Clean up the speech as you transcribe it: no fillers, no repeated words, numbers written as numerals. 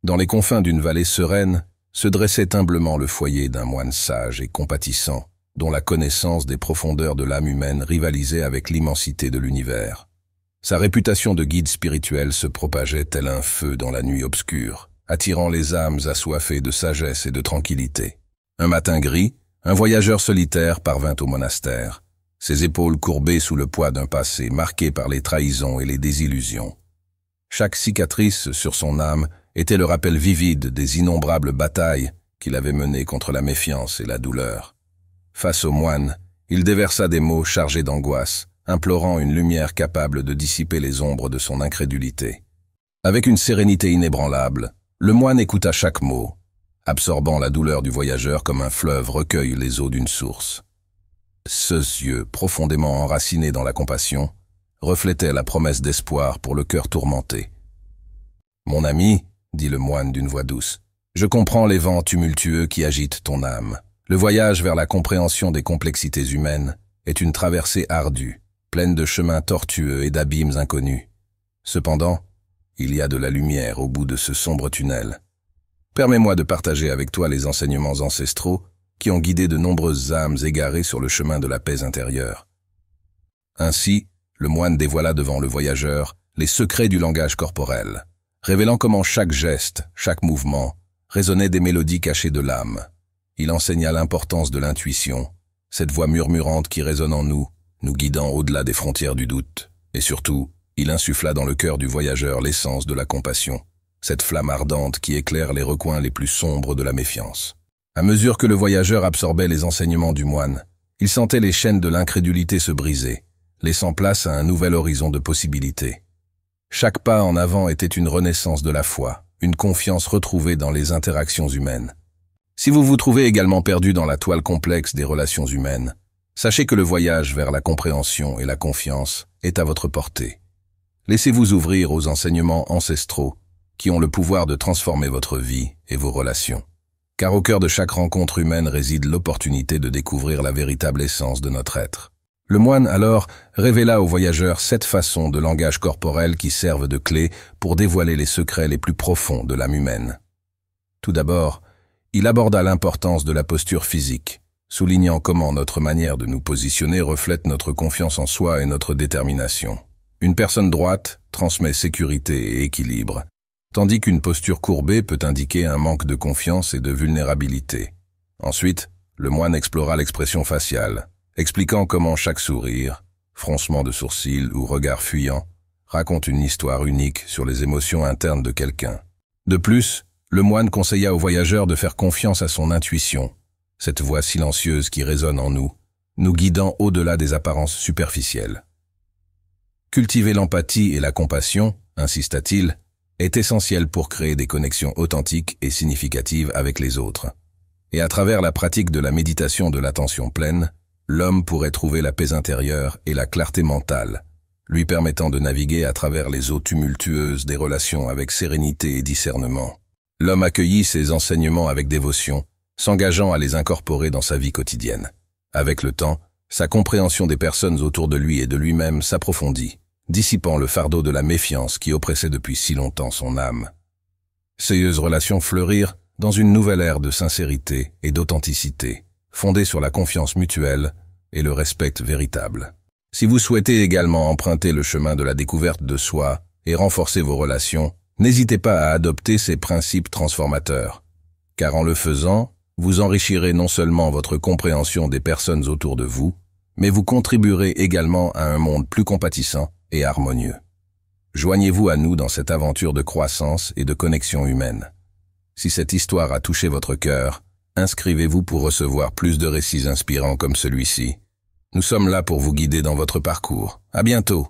Dans les confins d'une vallée sereine, se dressait humblement le foyer d'un moine sage et compatissant, dont la connaissance des profondeurs de l'âme humaine rivalisait avec l'immensité de l'univers. Sa réputation de guide spirituel se propageait tel un feu dans la nuit obscure, attirant les âmes assoiffées de sagesse et de tranquillité. Un matin gris, un voyageur solitaire parvint au monastère, ses épaules courbées sous le poids d'un passé marqué par les trahisons et les désillusions. Chaque cicatrice sur son âme était le rappel vivide des innombrables batailles qu'il avait menées contre la méfiance et la douleur. Face au moine, il déversa des mots chargés d'angoisse, implorant une lumière capable de dissiper les ombres de son incrédulité. Avec une sérénité inébranlable, le moine écouta chaque mot, absorbant la douleur du voyageur comme un fleuve recueille les eaux d'une source. Ses yeux, profondément enracinés dans la compassion, reflétaient la promesse d'espoir pour le cœur tourmenté. « Mon ami, » dit le moine d'une voix douce, « je comprends les vents tumultueux qui agitent ton âme. Le voyage vers la compréhension des complexités humaines est une traversée ardue, pleine de chemins tortueux et d'abîmes inconnus. Cependant, il y a de la lumière au bout de ce sombre tunnel. Permets-moi de partager avec toi les enseignements ancestraux qui ont guidé de nombreuses âmes égarées sur le chemin de la paix intérieure. » Ainsi, le moine dévoila devant le voyageur les secrets du langage corporel, révélant comment chaque geste, chaque mouvement, résonnait des mélodies cachées de l'âme. Il enseigna l'importance de l'intuition, cette voix murmurante qui résonne en nous, nous guidant au-delà des frontières du doute. Et surtout, il insuffla dans le cœur du voyageur l'essence de la compassion, cette flamme ardente qui éclaire les recoins les plus sombres de la méfiance. À mesure que le voyageur absorbait les enseignements du moine, il sentait les chaînes de l'incrédulité se briser, laissant place à un nouvel horizon de possibilités. Chaque pas en avant était une renaissance de la foi, une confiance retrouvée dans les interactions humaines. Si vous vous trouvez également perdu dans la toile complexe des relations humaines, sachez que le voyage vers la compréhension et la confiance est à votre portée. Laissez-vous ouvrir aux enseignements ancestraux qui ont le pouvoir de transformer votre vie et vos relations. Car au cœur de chaque rencontre humaine réside l'opportunité de découvrir la véritable essence de notre être. Le moine, alors, révéla aux voyageurs 7 façons de langage corporel qui servent de clé pour dévoiler les secrets les plus profonds de l'âme humaine. Tout d'abord, il aborda l'importance de la posture physique, soulignant comment notre manière de nous positionner reflète notre confiance en soi et notre détermination. Une personne droite transmet sécurité et équilibre, tandis qu'une posture courbée peut indiquer un manque de confiance et de vulnérabilité. Ensuite, le moine explora l'expression faciale, expliquant comment chaque sourire, froncement de sourcils ou regard fuyant raconte une histoire unique sur les émotions internes de quelqu'un. De plus, le moine conseilla aux voyageurs de faire confiance à son intuition, cette voix silencieuse qui résonne en nous, nous guidant au-delà des apparences superficielles. Cultiver l'empathie et la compassion, insista-t-il, est essentiel pour créer des connexions authentiques et significatives avec les autres. Et à travers la pratique de la méditation de l'attention pleine, l'homme pourrait trouver la paix intérieure et la clarté mentale, lui permettant de naviguer à travers les eaux tumultueuses des relations avec sérénité et discernement. L'homme accueillit ces enseignements avec dévotion, s'engageant à les incorporer dans sa vie quotidienne. Avec le temps, sa compréhension des personnes autour de lui et de lui-même s'approfondit, dissipant le fardeau de la méfiance qui oppressait depuis si longtemps son âme. Ces relations fleurirent dans une nouvelle ère de sincérité et d'authenticité, fondée sur la confiance mutuelle et le respect véritable. Si vous souhaitez également emprunter le chemin de la découverte de soi et renforcer vos relations, n'hésitez pas à adopter ces principes transformateurs, car en le faisant, vous enrichirez non seulement votre compréhension des personnes autour de vous, mais vous contribuerez également à un monde plus compatissant et harmonieux. Joignez-vous à nous dans cette aventure de croissance et de connexion humaine. Si cette histoire a touché votre cœur, inscrivez-vous pour recevoir plus de récits inspirants comme celui-ci. Nous sommes là pour vous guider dans votre parcours. À bientôt!